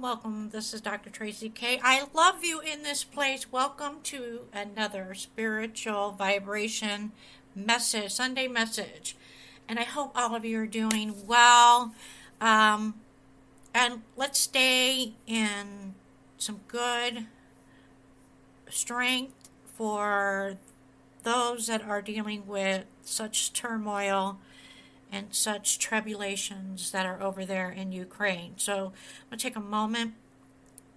welcome. This is Dr. Traci K. I love you in this place. Welcome to another spiritual vibration message, Sunday message. And I hope all of you are doing well. And let's stay in some good strength for those that are dealing with such turmoil and such tribulations that are over there in Ukraine. So I'm going to take a moment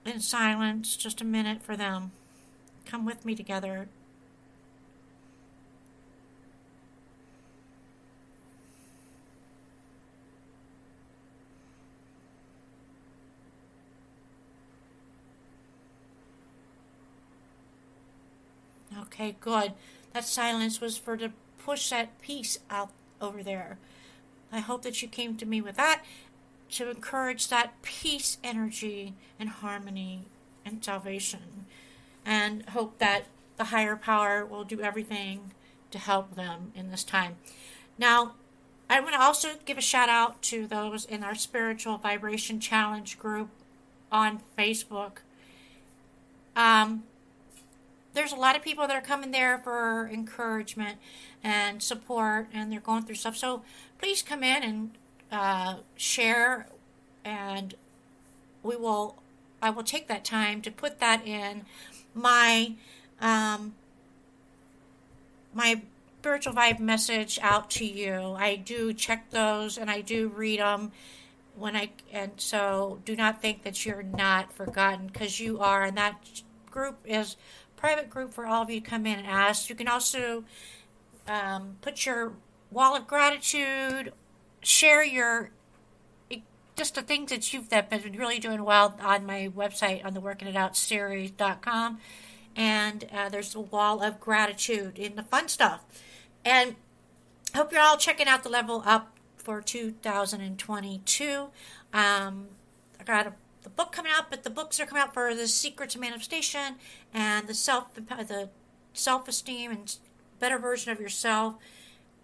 in silence, just a minute for them. Come with me together. Okay, good. That silence was for to push that peace out over there. I hope that you came to me with that to encourage that peace energy and harmony and salvation, and hope that the higher power will do everything to help them in this time. Now, I want to also give a shout out to those in our Spiritual Vibration Challenge group on Facebook. There's a lot of people that are coming there for encouragement and support, and they're going through stuff. So please come in and share, and I will take that time to put that in my my spiritual vibe message out to you. I do check those and I do read them and so do not think that you're not forgotten, because you are, and that group is private group for all of you to come in and ask. You can also put your wall of gratitude, share just the things that been really doing well on my website on the workingitoutseries.com, and there's a wall of gratitude in the fun stuff. And I hope you're all checking out the Level Up for 2022. I got the book coming out, but the books are coming out for The Secrets of Manifestation and the Self-Esteem and Better Version of Yourself.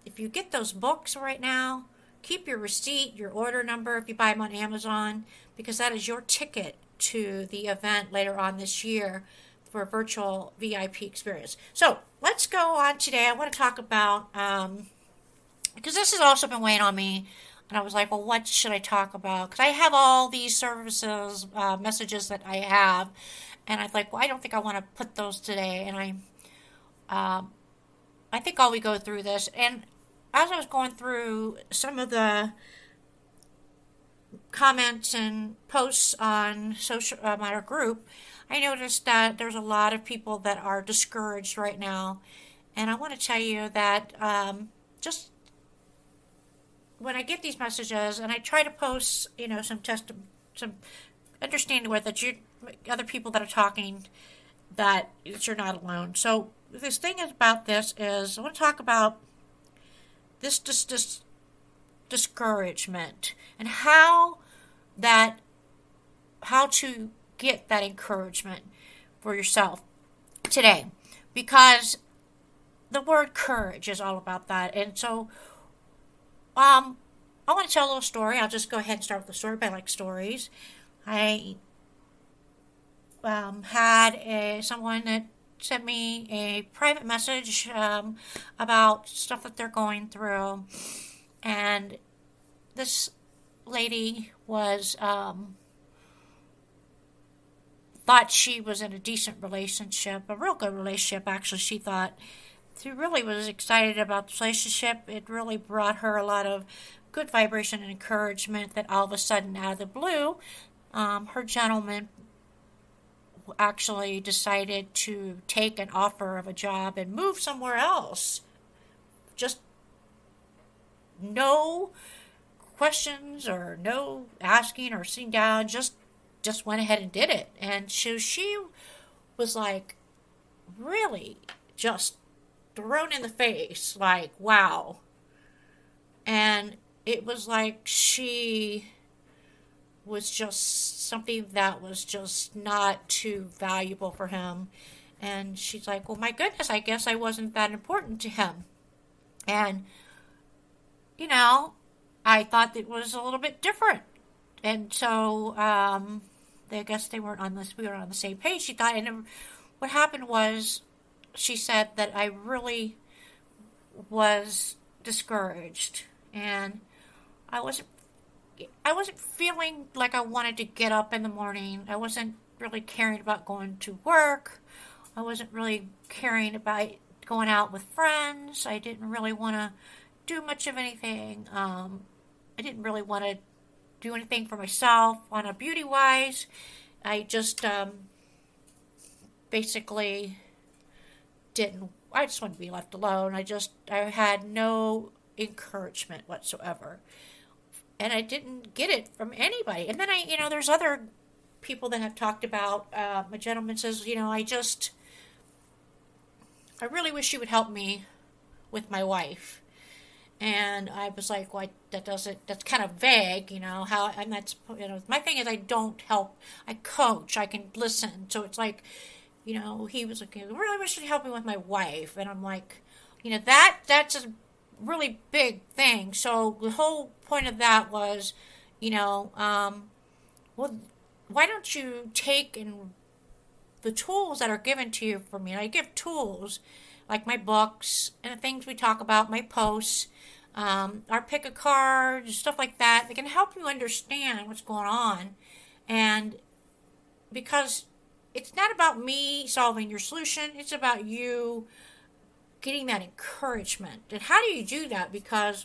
If you get those books right now, keep your receipt, your order number if you buy them on Amazon, because that is your ticket to the event later on this year for a virtual VIP experience. So let's go on today. I want to talk about, because this has also been weighing on me, and I was like, well, what should I talk about? Because I have all these services, messages that I have, and I'm like, well, I don't think I want to put those today. And I think while we go through this, and as I was going through some of the comments and posts on our group, I noticed that there's a lot of people that are discouraged right now, and I want to tell you that just when I get these messages, and I try to post, some understanding with that other people that are talking, that you're not alone. So this thing about this is I want to talk about this discouragement and how to get that encouragement for yourself today, because the word courage is all about that. And so I want to tell a little story. I'll just go ahead and start with the story, but I like stories. I had someone that sent me a private message about stuff that they're going through, and this lady was thought she was in a decent relationship, a real good relationship actually. She really was excited about the relationship. It really brought her a lot of good vibration and encouragement, that all of a sudden, out of the blue, her gentleman actually decided to take an offer of a job and move somewhere else. Just no questions or no asking or sitting down, just went ahead and did it. And so she was like really just thrown in the face, like, wow. And it was like she was just something that was just not too valuable for him. And she's like, well, my goodness, I guess I wasn't that important to him. And, I thought it was a little bit different. And so I guess they weren't on this. We were on the same page. She thought, and what happened was, she said that I really was discouraged, and I wasn't. I wasn't feeling like I wanted to get up in the morning. I wasn't really caring about going to work. I wasn't really caring about going out with friends. I didn't really want to do much of anything. I didn't really want to do anything for myself on a beauty wise. I just basically didn't. I just wanted to be left alone. I had no encouragement whatsoever, and I didn't get it from anybody. And then there's other people that have talked about. A gentleman says, I really wish you would help me with my wife. And I was like, well, that's kind of vague, how, and that's, my thing is I don't help, I coach, I can listen. So it's like, he was like, I really wish you'd help me with my wife. And I'm like, that's a really big thing. So the whole point of that was, well, why don't you take the tools that are given to you from me? I give tools like my books and the things we talk about, my posts, our pick a card, stuff like that. They can help you understand what's going on. And because it's not about me solving your solution, it's about you getting that encouragement. And how do you do that? Because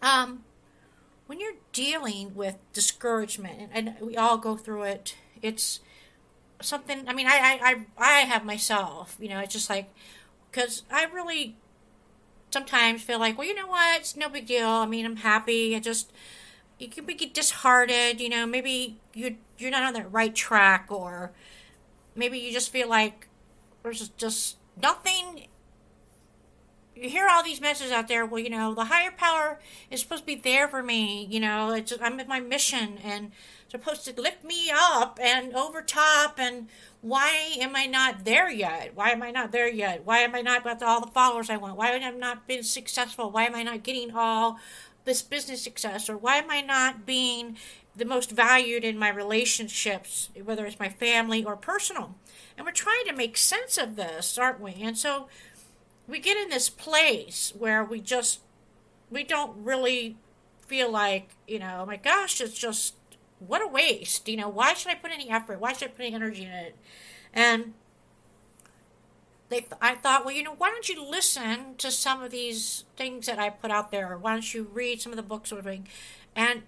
when you're dealing with discouragement, and we all go through it, it's something, I have myself, it's just like, because I really sometimes feel like, well, you know what, it's no big deal. I'm happy. You can be disheartened, maybe you're not on the right track, or maybe you just feel like there's just nothing. You hear all these messages out there, well, the higher power is supposed to be there for me, I'm in my mission, and supposed to lift me up and over top, and why am I not there yet? Why am I not there yet? Why am I not with all the followers I want? Why am I not being successful? Why am I not getting all this business success? Or why am I not being the most valued in my relationships, whether it's my family or personal? And we're trying to make sense of this, aren't we? And so we get in this place where we don't really feel like, oh my gosh, it's just, what a waste. Why should I put any effort? Why should I put any energy in it? And I thought, well, why don't you listen to some of these things that I put out there? Or why don't you read some of the books we're doing? And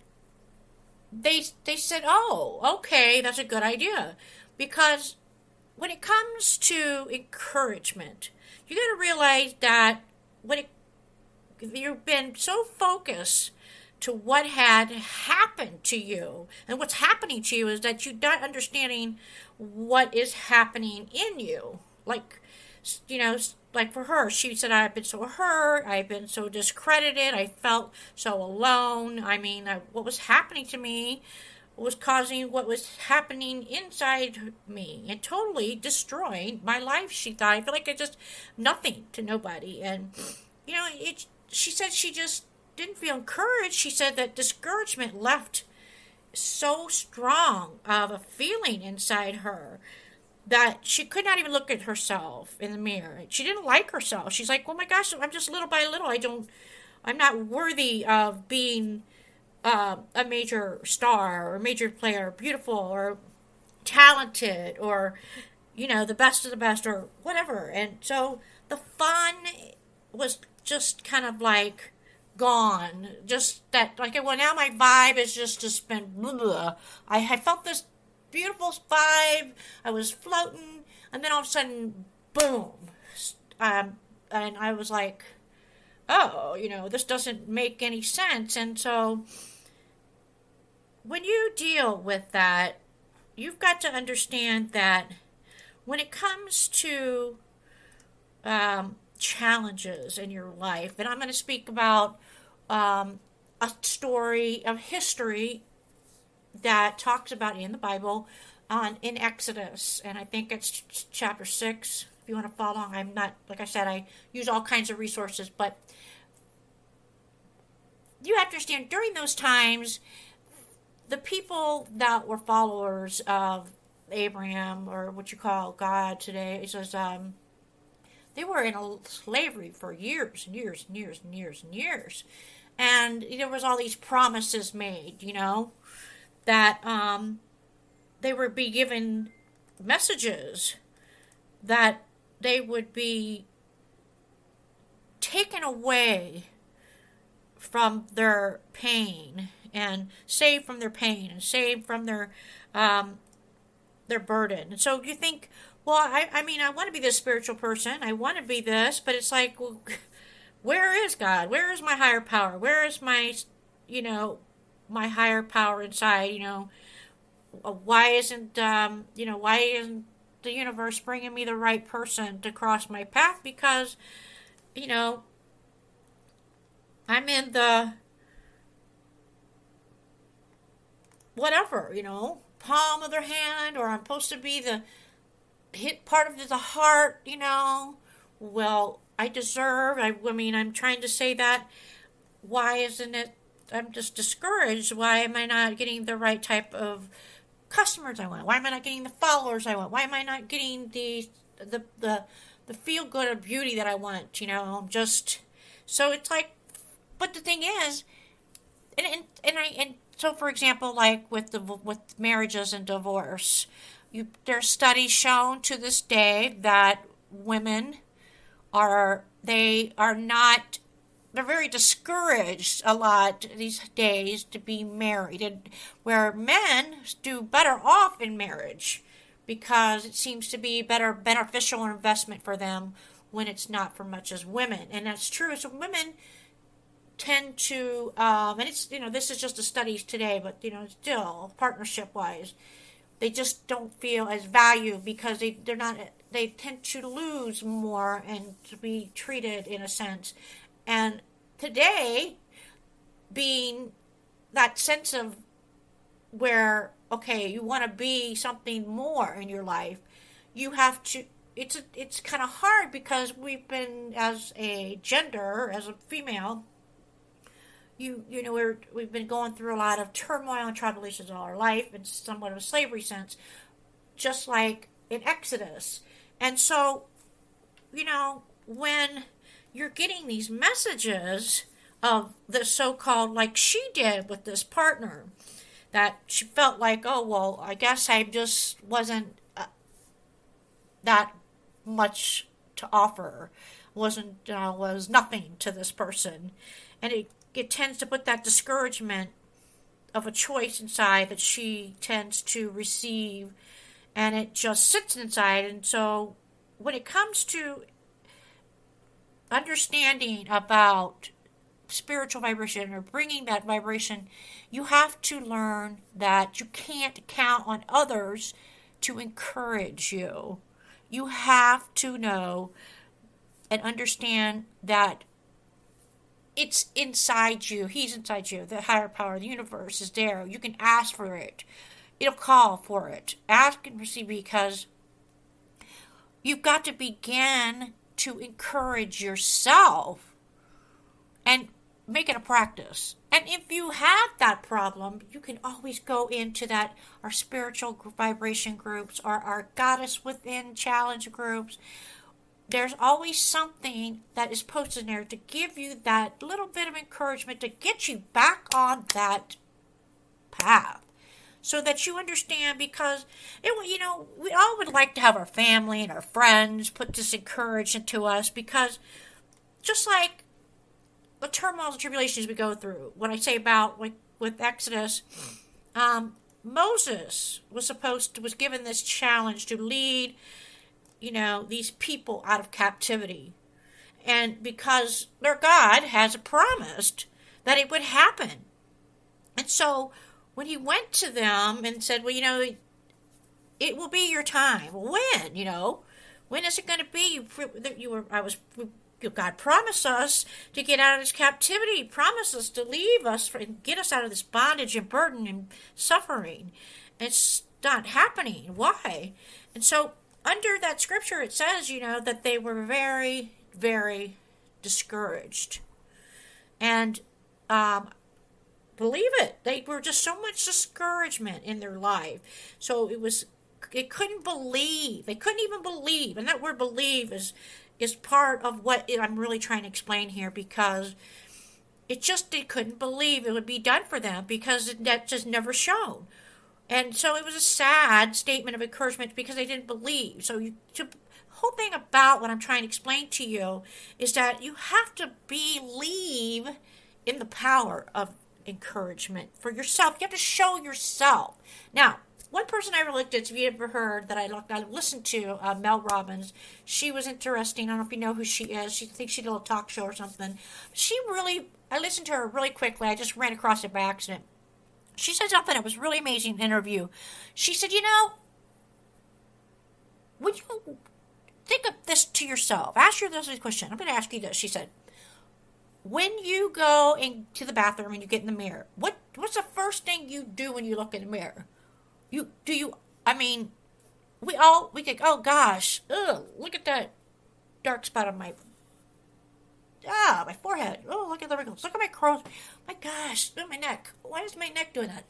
they said, oh, okay, that's a good idea. Because when it comes to encouragement, you got to realize that you've been so focused to what had happened to you, and what's happening to you is that you're not understanding what is happening in you. Like, like for her, she said, I've been so hurt, I've been so discredited, I felt so alone. What was happening to me was causing what was happening inside me and totally destroying my life. She thought, I feel like I just nothing to nobody. And she said she just didn't feel encouraged. She said that discouragement left so strong of a feeling inside her that she could not even look at herself in the mirror. She didn't like herself. She's like, oh my gosh, I'm just little by little, I'm not worthy of being a major star or a major player, beautiful or talented, or the best of the best, or whatever. And so the fun was just kind of like gone. Just that, like, well, now my vibe has just been blah. I felt this beautiful vibe. I was floating, and then all of a sudden, boom. And I was like, oh, this doesn't make any sense. And so when you deal with that, you've got to understand that when it comes to challenges in your life, and I'm going to speak about a story of history that talks about in the Bible in Exodus, and I think it's chapter 6. If you want to follow along, I'm not, like I said, I use all kinds of resources, but you have to understand during those times the people that were followers of Abraham, or what you call God today, it says they were in slavery for years and years and years and years and years. And there was all these promises made, that they would be given messages that they would be taken away from their pain and saved from their pain and saved from their burden. And so you think, well, I mean, I want to be this spiritual person. I want to be this, but it's like, well, where is God? Where is my higher power? Where is my higher power inside? Why isn't the universe bringing me the right person to cross my path? Because, I'm in the whatever, palm of their hand, or I'm supposed to be the hit part of the heart, Well, I deserve, I'm trying to say that. Why isn't it, I'm just discouraged. Why am I not getting the right type of customers I want? Why am I not getting the followers I want? Why am I not getting the feel good of beauty that I want? So it's like, but the thing is, and so for example, like with marriages and divorce, there's studies shown to this day that women they're very discouraged a lot these days to be married, and where men do better off in marriage because it seems to be better beneficial investment for them when it's not for much as women. And that's true. So women tend to, and it's, this is just a studies today, but, still, partnership-wise, they just don't feel as valued because they tend to lose more and to be treated in a sense. And today, being that sense of where, okay, you want to be something more in your life, you have to, it's kind of hard because we've been, as a gender, as a female, we've been going through a lot of turmoil and tribulations all our life, in somewhat of a slavery sense, just like in Exodus. And so, when you're getting these messages of the so-called, like she did with this partner, that she felt like, oh, well, I guess I just wasn't that much to offer, was nothing to this person. And it tends to put that discouragement of a choice inside that she tends to receive, and it just sits inside. And so when it comes to understanding about spiritual vibration or bringing that vibration, you have to learn that you can't count on others to encourage you. You have to know and understand that it's inside you. He's inside you. The higher power of the universe is there. You can ask for it. It'll call for it. Ask and receive, because you've got to begin to encourage yourself and make it a practice. And if you have that problem, you can always go into our spiritual vibration groups or our Goddess Within challenge groups. There's always something that is posted there to give you that little bit of encouragement to get you back on that path, so that you understand, because we all would like to have our family and our friends put this encouragement to us, because just like the turmoil and tribulations we go through, when I say about with Exodus, Moses was given this challenge to lead these people out of captivity. And because their God has promised that it would happen. And so when he went to them and said, well, it will be your time. When? When is it going to be? God promised us to get out of this captivity. He promised us to leave us and get us out of this bondage and burden and suffering. It's not happening. Why? And so under that scripture, it says, that they were very, very discouraged. And believe it. They were just so much discouragement in their life. So they couldn't believe. They couldn't even believe. And that word believe is part of what I'm really trying to explain here, because they couldn't believe it would be done for them, because that just never shown. And so it was a sad statement of encouragement because they didn't believe. So the whole thing about what I'm trying to explain to you is that you have to believe in the power of encouragement for yourself. You have to show yourself. Now, one person I really looked at, if you ever heard that I listened to, Mel Robbins. She was interesting. I don't know if you know who she is. I think she did a little talk show or something. I listened to her really quickly. I just ran across it by accident. She said something that was really amazing in the interview. She said, when you think of this to yourself, ask yourself this question. I'm going to ask you this. She said, when you go into the bathroom and you get in the mirror, what's the first thing you do when you look in the mirror? We think, oh gosh, look at that dark spot on my forehead. Oh, look at the wrinkles. Look at my curls. My gosh, look at my neck. Why is my neck doing that?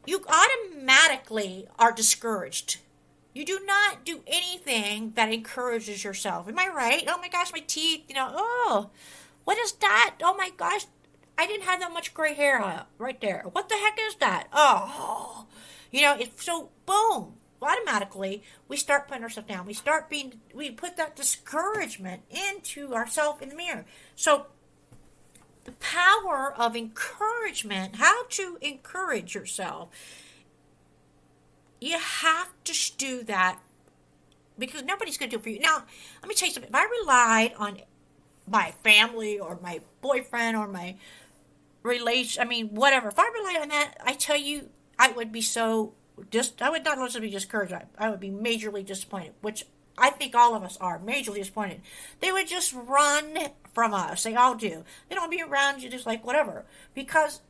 You automatically are discouraged. You do not do anything that encourages yourself. Am I right? Oh my gosh, my teeth, oh, what is that? Oh my gosh, I didn't have that much gray hair right there. What the heck is that? Oh, it's so boom. Automatically, we start putting ourselves down. We put that discouragement into ourselves in the mirror. So, the power of encouragement, how to encourage yourself, you have to do that because nobody's going to do it for you. Now, let me tell you something. If I relied on my family or my boyfriend or my whatever, if I relied on that, I tell you, I would be I would not only be discouraged, I would be majorly disappointed, which I think all of us are majorly disappointed. They would just run from us. They all do. They don't be around you, just like whatever, because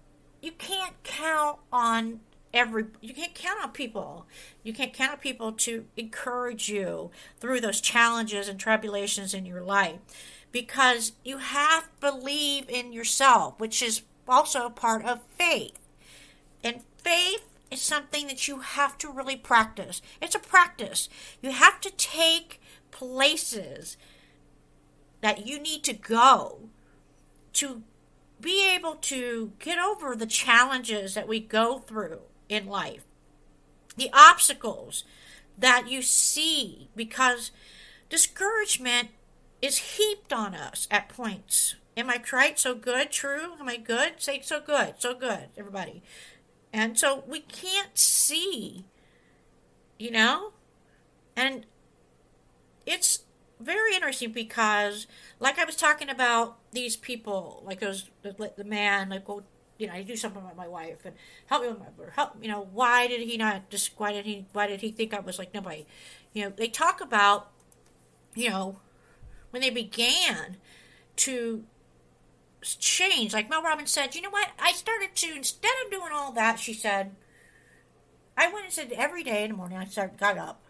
you can't count on you can't count on people. You can't count on people to encourage you through those challenges and tribulations in your life, because you have to believe in yourself, which is also part of faith. And faith is something that you have to really practice. It's a practice. You have to take places that you need to go to be able to get over the challenges that we go through in life, the obstacles that you see, because discouragement is heaped on us at points. Am I right? So good? True? Am I good? Say so good. So good, everybody. And so we can't see, and it's very interesting because, like I was talking about these people, like the man, like, well, I do something with my wife and help me with why did he think I was like nobody? They talk about, when they began to change, like Mel Robbins said, you know what? I started to, instead of doing all that, she said, I went and said every day in the morning, got up.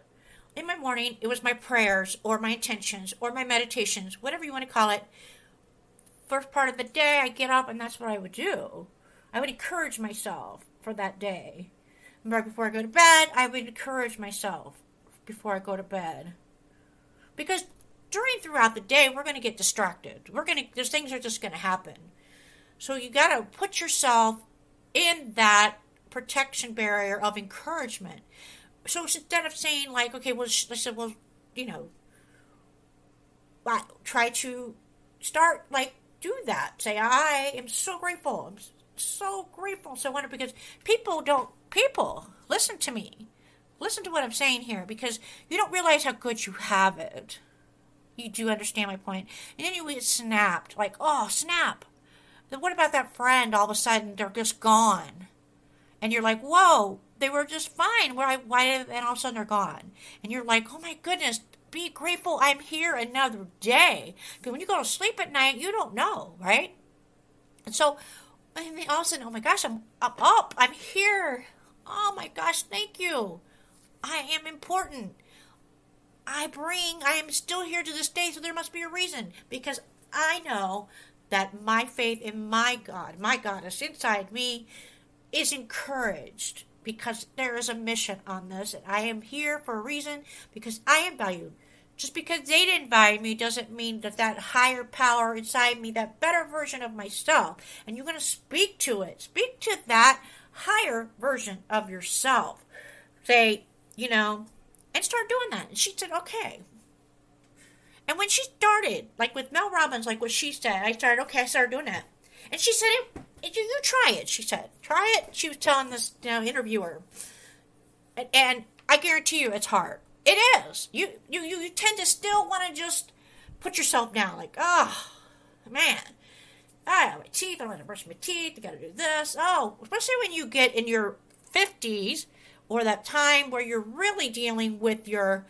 In my morning, it was my prayers or my intentions or my meditations, whatever you want to call it. First part of the day, I get up and that's what I would do. I would encourage myself for that day. Right before I go to bed, I would encourage myself before I go to bed. Because throughout the day, we're going to get distracted. Those things are just going to happen. So you got to put yourself in that protection barrier of encouragement. So instead of saying like, okay, well, I said, well, try to start like do that. Say, I am so grateful. I'm so grateful, so wonderful, because people listen to me. Listen to what I'm saying here, because you don't realize how good you have it. You do understand my point. And then you get snapped. Like, oh, snap. Then what about that friend? All of a sudden, they're just gone. And you're like, whoa, they were just fine. Why? And all of a sudden, they're gone. And you're like, oh my goodness, be grateful I'm here another day. Because when you go to sleep at night, you don't know, right? And so, and then all of a sudden, oh my gosh, I'm up. I'm here. Oh my gosh, thank you. I am important. I am still here to this day, so there must be a reason. Because I know that my faith in my God, my goddess inside me, is encouraged because there is a mission on this, and I am here for a reason because I am valued. Just because they didn't value me doesn't mean that that higher power inside me, that better version of myself, and you're going to speak to it. Speak to that higher version of yourself. Say, and start doing that. And she said, okay. And when she started, like with Mel Robbins, like what she said, I started doing that. And she said, you try it, she said. Try it. She was telling this interviewer. And I guarantee you it's hard. It is. You tend to still want to just put yourself down. Like, oh, man. I have my teeth. I want to brush my teeth. I got to do this. Oh, especially when you get in your 50s or that time where you're really dealing with your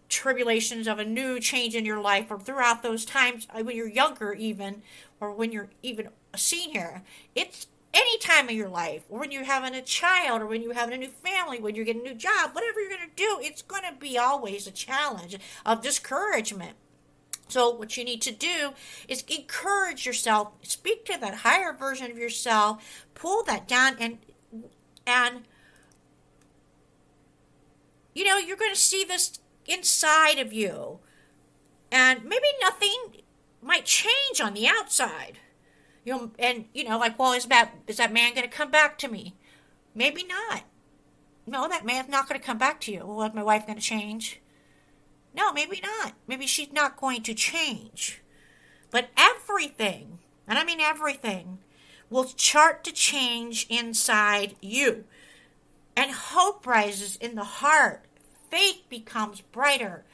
tribulations of a new change in your life, or throughout those times when you're younger even, or when you're even a senior. It's any time of your life, or when you're having a child, or when you're having a new family, when you're getting a new job, whatever you're going to do, it's going to be always a challenge of discouragement. So what you need to do is encourage yourself, speak to that higher version of yourself, pull that down, and you're going to see this inside of you, and maybe nothing might change on the outside, like, well, is that man going to come back to me? Maybe not. No, that man's not going to come back to you. Well, is my wife going to change? No, maybe not. Maybe she's not going to change. But everything, and I mean everything, will start to change inside you. And hope rises in the heart. Faith becomes brighter,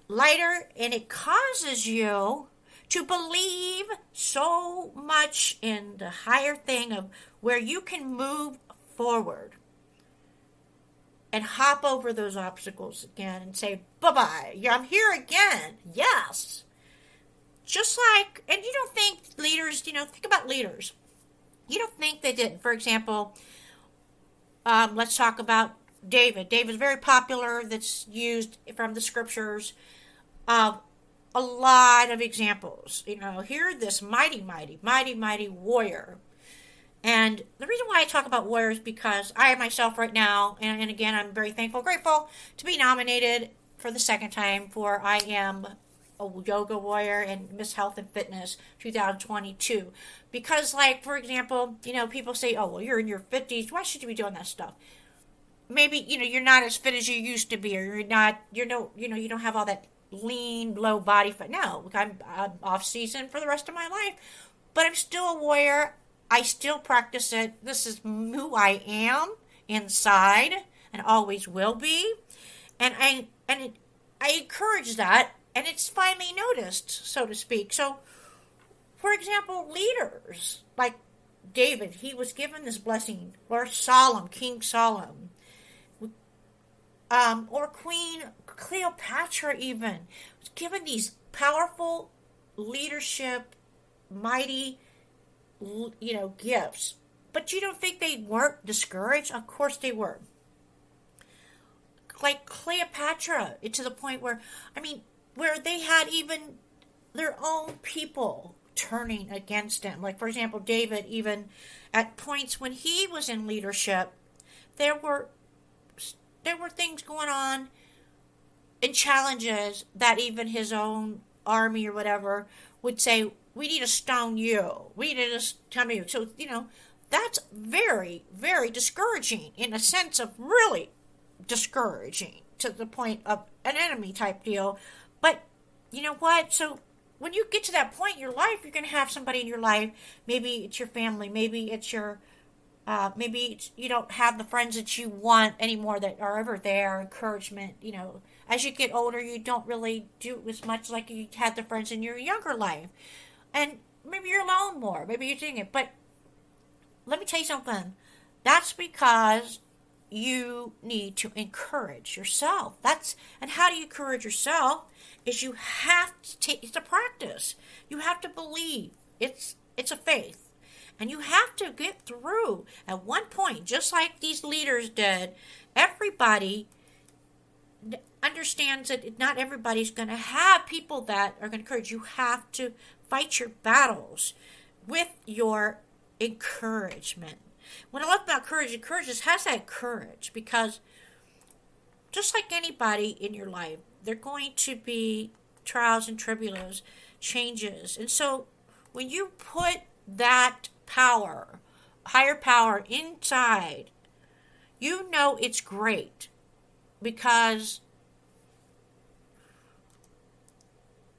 lighter, and it causes you to believe so much in the higher thing of where you can move forward and hop over those obstacles again and say, bye-bye, I'm here again, yes. Just like, and you don't think leaders, think about leaders. You don't think they didn't. For example, let's talk about David. David's very popular, that's used from the scriptures of a lot of examples. Here, this mighty warrior. And the reason why I talk about warriors is because I myself right now, and again, I'm very thankful, grateful to be nominated for the second time for I Am a Yoga Warrior and Miss Health and Fitness 2022. Because, like, for example, people say, oh, well, you're in your 50s, why should you be doing that stuff? Maybe, you're not as fit as you used to be, or you don't have all that lean, low body fat. No, I'm off season for the rest of my life, but I'm still a warrior. I still practice it. This is who I am inside and always will be. And I encourage that, and it's finally noticed, so to speak. So, for example, leaders like David, he was given this blessing, or King Solomon, or Queen Cleopatra even, was given these powerful leadership, mighty, gifts. But you don't think they weren't discouraged? Of course they were. Like Cleopatra, to the point where they had even their own people turning against him. Like, for example, David, even at points when he was in leadership, there were things going on and challenges that even his own army or whatever would say, we need to stone you. We need to stone you. So, that's very, very discouraging, in a sense of really discouraging, to the point of an enemy type deal. But you know what? So when you get to that point in your life, you're going to have somebody in your life. Maybe it's your family. Maybe it's your you don't have the friends that you want anymore that are ever there. Encouragement, as you get older, you don't really do as much like you had the friends in your younger life. And maybe you're alone more. Maybe you're doing it. But let me tell you something. That's because you need to encourage yourself. And how do you encourage yourself? Is you have to it's a practice. You have to believe. It's a faith. And you have to get through at one point, just like these leaders did. Everybody understands that not everybody's going to have people that are going to encourage. You have to fight your battles with your encouragement. What I love about courage, has that courage because just like anybody in your life, they're going to be trials and tribulations, changes. And so when you put that power, higher power inside, you know it's great because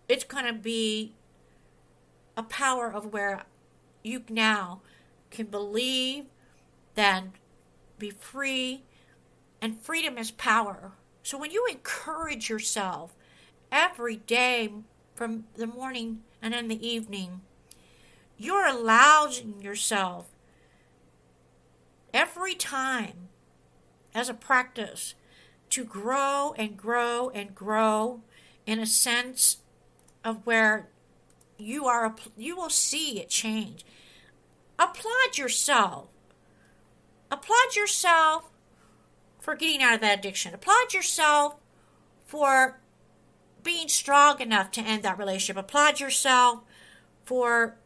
it's going to be a power of where you now can believe, then be free, and freedom is power. So when you encourage yourself every day from the morning and in the evening, you're allowing yourself every time as a practice to grow and grow and grow in a sense of where you will see it change. Applaud yourself. Applaud yourself for getting out of that addiction. Applaud yourself for being strong enough to end that relationship. Applaud yourself for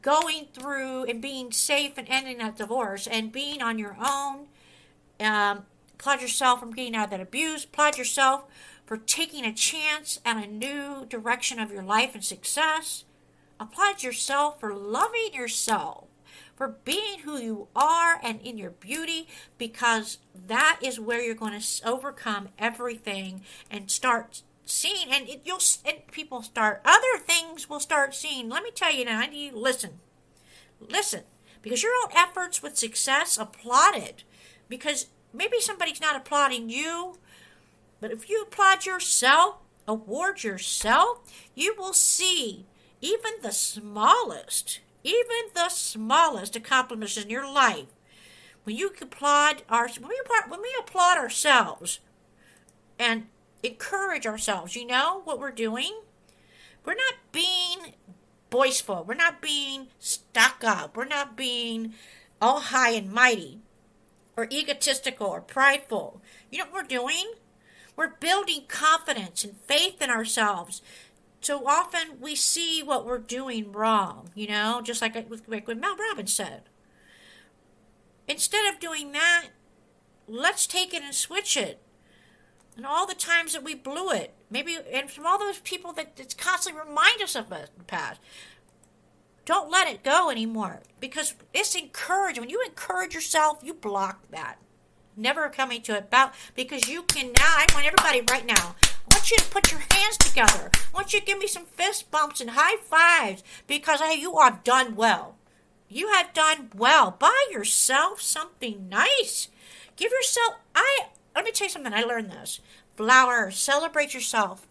going through and being safe and ending that divorce and being on your own. Applaud yourself for getting out of that abuse. Applaud yourself for taking a chance at a new direction of your life and success. Applaud yourself for loving yourself, for being who you are and in your beauty, because that is where you're going to overcome everything and start seeing, and people start, other things will start seeing. Let me tell you now, you listen, because your own efforts with success, applaud it, because maybe somebody's not applauding you, but if you applaud yourself, award yourself, you will see even the smallest accomplishments in your life. When we applaud ourselves and encourage ourselves, you know what we're doing? We're not being boastful. We're not being stuck up. We're not being all high and mighty or egotistical or prideful. You know what we're doing? We're building confidence and faith in ourselves. So often we see what we're doing wrong, just like what Mel Robbins said. Instead of doing that, let's take it and switch it. And all the times that we blew it, maybe, and from all those people that constantly remind us of the past, don't let it go anymore. Because it's encouraging. When you encourage yourself, you block that. Never coming to it because you can now. I want everybody right now. I want you to put your hands together. I want you to give me some fist bumps and high fives because you have done well. You have done well. Buy yourself something nice. Give yourself. Let me tell you something. I learned this. Flowers. Celebrate yourself.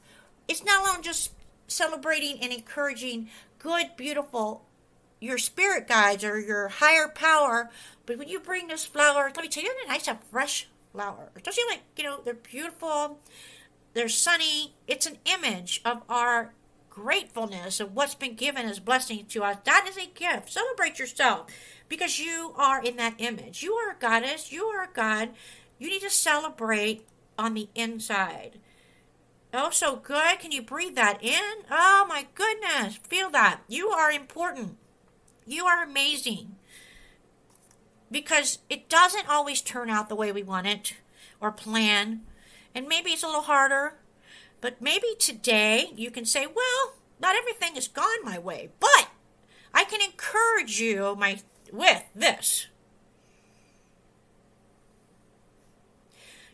It's not only just celebrating and encouraging good, beautiful, your spirit guides or your higher power. But when you bring those flowers, let me tell you, they're nice and fresh flowers. Don't you like, they're beautiful, they're sunny. It's an image of our gratefulness of what's been given as blessing to us. That is a gift. Celebrate yourself because you are in that image. You are a goddess. You are a god. You need to celebrate on the inside. Oh, so good. Can you breathe that in? Oh, my goodness. Feel that. You are important. You are amazing. Because it doesn't always turn out the way we want it or plan. And maybe it's a little harder. But maybe today you can say, well, not everything has gone my way. But I can encourage you with this.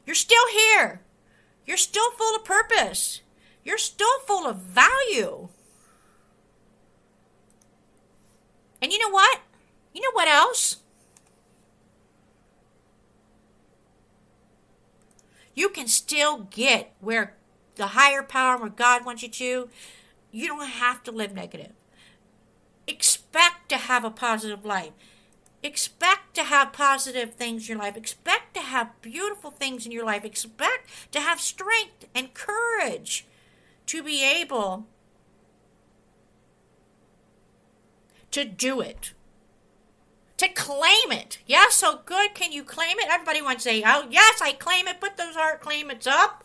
You're still here. You're still full of purpose. You're still full of value. And you know what? You know what else? You can still get where the higher power, where God wants you to. You don't have to live negative. Expect to have a positive life. Expect to have positive things in your life. Expect to have beautiful things in your life. Expect to have strength and courage to be able to do it. To claim it. Yeah, so good. Can you claim it? Everybody wants to say, oh, yes, I claim it. Put those heart claimants up.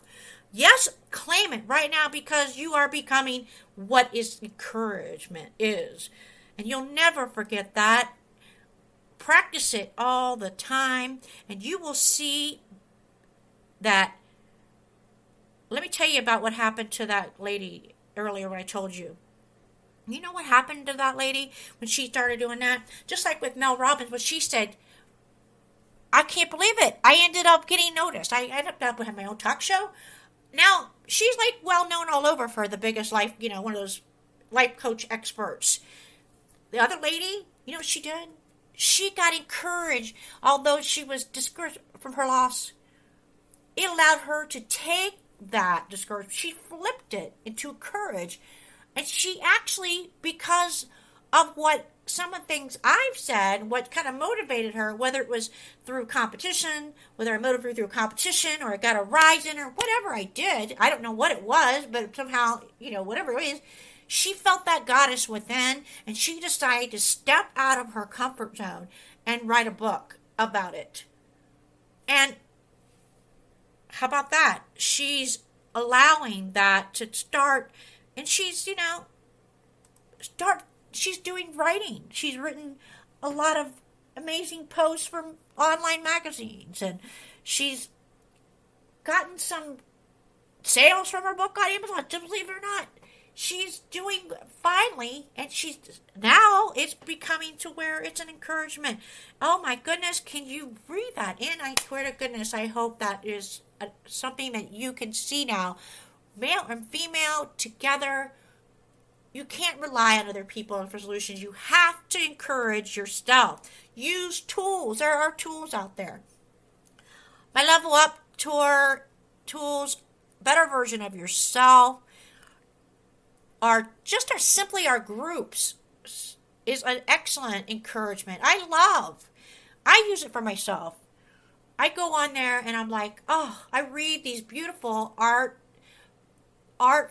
Yes, claim it right now because you are becoming what is encouragement is. And you'll never forget that. Practice it all the time, and you will see that. Let me tell you about what happened to that lady earlier when I told you. You know what happened to that lady when she started doing that? Just like with Mel Robbins, what she said, I can't believe it. I ended up getting noticed. I ended up having my own talk show. Now, she's like well known all over for the biggest life, one of those life coach experts. The other lady, you know what she did? She got encouraged, although she was discouraged from her loss. It allowed her to take that discouragement. She flipped it into courage. And she actually, because of what some of the things I've said, what kind of motivated her, whether it was through competition, whether I motivated her through competition or I got a rise in her, whatever I did, I don't know what it was, but somehow, whatever it is, she felt that goddess within, and she decided to step out of her comfort zone and write a book about it. And how about that? She's allowing that to start, and she's, she's doing writing. She's written a lot of amazing posts from online magazines, and she's gotten some sales from her book on Amazon, believe it or not. She's doing finally, and now it's becoming to where it's an encouragement. Oh my goodness, can you breathe that in? I swear to goodness, I hope that is something that you can see now. Male and female together. You can't rely on other people for solutions. You have to encourage yourself. Use tools. There are tools out there. My LevelUP Tour tools, better version of yourself, are simply our groups is an excellent encouragement. I use it for myself. I go on there and I'm like, I read these beautiful art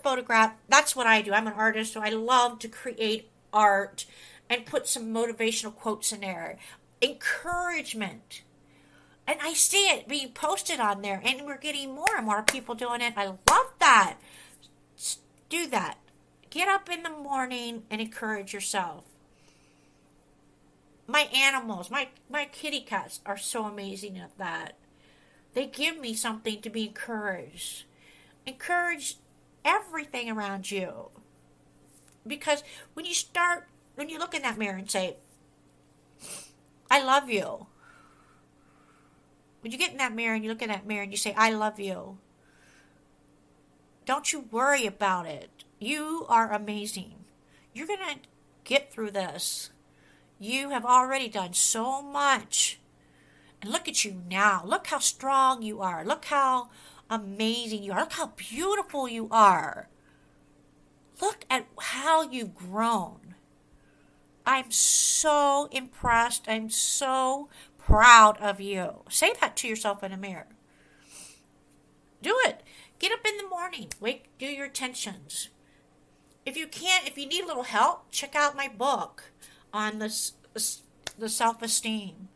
photograph. That's what I do. I'm an artist, so I love to create art and put some motivational quotes in there. Encouragement. And I see it being posted on there, and we're getting more and more people doing it. I love that. Do that. Get up in the morning and encourage yourself. My animals, my kitty cats are so amazing at that. They give me something to be encouraged. Encourage everything around you. Because when you look in that mirror and say, I love you. When you get in that mirror and you look in that mirror and you say, I love you. Don't you worry about it. You are amazing. You're going to get through this. You have already done so much. And look at you now. Look how strong you are. Look how amazing you are. Look how beautiful you are. Look at how you've grown. I'm so impressed. I'm so proud of you. Say that to yourself in a mirror. Do it. Get up in the morning. Do your intentions. If you need a little help, check out my book on the Self-Esteem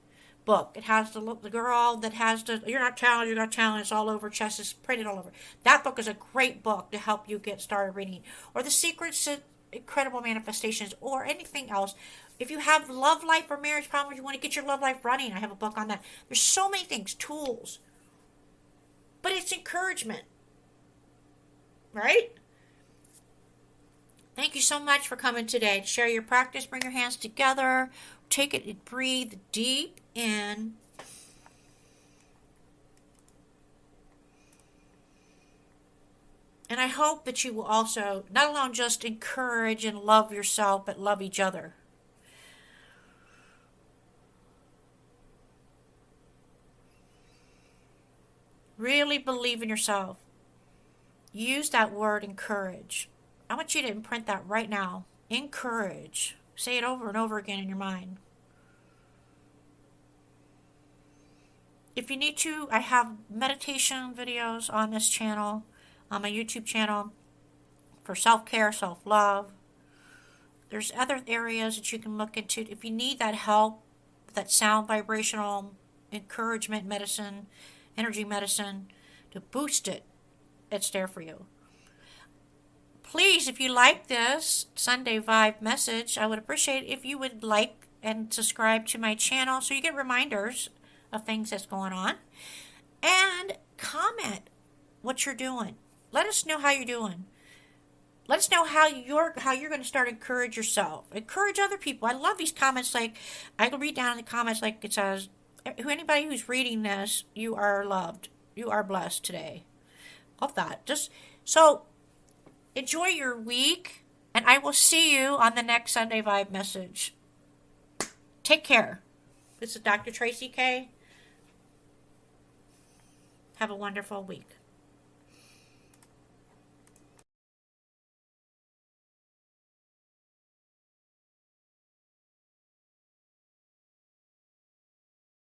Book. It has the girl that has you're not talented, you're not talented, it's all over, chest is printed all over. That book is a great book to help you get started reading. Or The Secrets to Incredible Manifestations, or anything else. If you have love life or marriage problems, you want to get your love life running, I have a book on that. There's so many things, tools. But it's encouragement. Right? Thank you so much for coming today. Share your practice. Bring your hands together. Take it and breathe deep in. And I hope that you will also not alone just encourage and love yourself, but love each other. Really believe in yourself. Use that word encourage. I want you to imprint that right now. Encourage. Say it over and over again in your mind. If you need to, I have meditation videos on this channel, on my YouTube channel, for self-care, self-love. There's other areas that you can look into. If you need that help, that sound vibrational encouragement medicine, energy medicine, to boost it, it's there for you. Please, if you like this Sunday Vibe message, I would appreciate if you would like and subscribe to my channel so you get reminders of things that's going on. And comment what you're doing. Let us know how you're doing. Let us know how you're going to start to encourage yourself. Encourage other people. I love these comments. Like, I can read down in the comments like it says, anybody who's reading this, you are loved. You are blessed today. Love that. Just so enjoy your week, and I will see you on the next Sunday Vibe message. Take care. This is Dr. Traci K. Have a wonderful week.